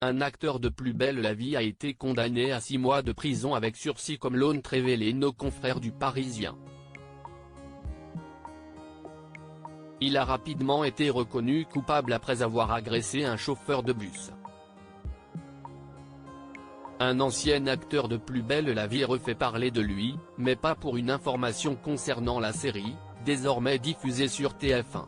un acteur de Plus belle la vie a été condamné à 6 mois de prison avec sursis comme l'ont révélé nos confrères du Parisien. Il a rapidement été reconnu coupable après avoir agressé un chauffeur de bus. Un ancien acteur de Plus belle la vie refait parler de lui, mais pas pour une information concernant la série, désormais diffusée sur TF1.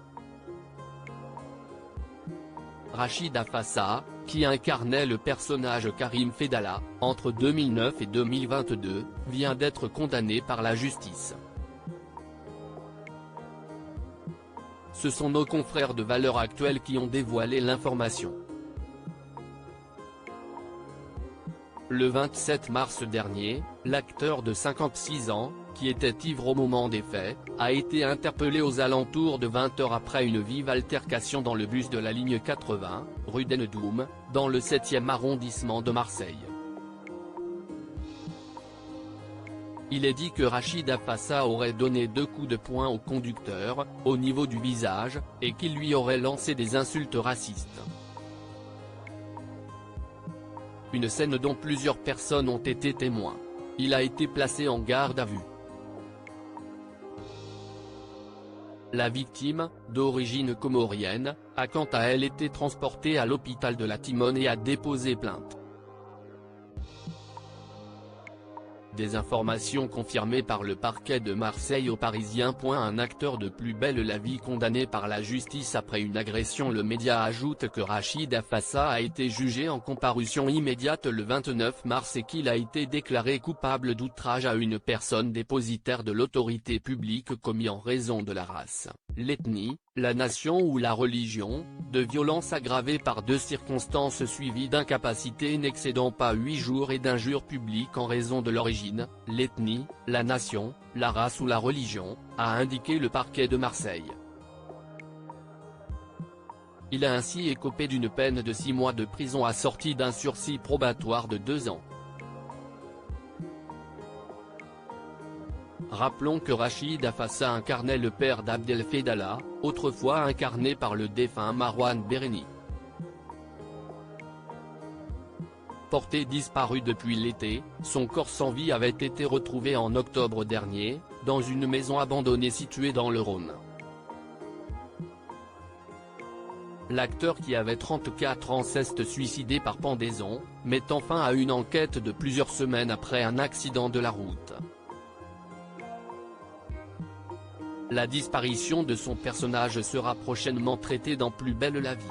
Rachid Afassa, qui incarnait le personnage Karim Fedala, entre 2009 et 2022, vient d'être condamné par la justice. Ce sont nos confrères de Valeurs Actuelles qui ont dévoilé l'information. Le 27 mars dernier, l'acteur de 56 ans, qui était ivre au moment des faits, a été interpellé aux alentours de 20 h après une vive altercation dans le bus de la ligne 80, rue d'Ennedoum, dans le 7e arrondissement de Marseille. Il est dit que Rachid Afassa aurait donné 2 coups de poing au conducteur, au niveau du visage, et qu'il lui aurait lancé des insultes racistes. Une scène dont plusieurs personnes ont été témoins. Il a été placé en garde à vue. La victime, d'origine comorienne, a quant à elle été transportée à l'hôpital de la Timone et a déposé plainte. Des informations confirmées par le parquet de Marseille au Parisien. Un acteur de Plus belle la vie condamné par la justice après une agression. Le média ajoute que Rachid Afassa a été jugé en comparution immédiate le 29 mars et qu'il a été déclaré coupable d'outrage à une personne dépositaire de l'autorité publique commis en raison de la race, l'ethnie, la nation ou la religion, de violences aggravées par 2 circonstances suivies d'incapacité n'excédant pas 8 jours et d'injures publiques en raison de l'origine, l'ethnie, la nation, la race ou la religion, a indiqué le parquet de Marseille. Il a ainsi écopé d'une peine de 6 mois de prison assortie d'un sursis probatoire de 2 ans. Rappelons que Rachid Afassa incarnait le père d'Abdel Fedala, autrefois incarné par le défunt Marouane Bereni. Porté disparu depuis l'été, son corps sans vie avait été retrouvé en octobre dernier, dans une maison abandonnée située dans le Rhône. L'acteur qui avait 34 ans s'est suicidé par pendaison, mettant fin à une enquête de plusieurs semaines après un accident de la route. La disparition de son personnage sera prochainement traitée dans Plus belle la vie.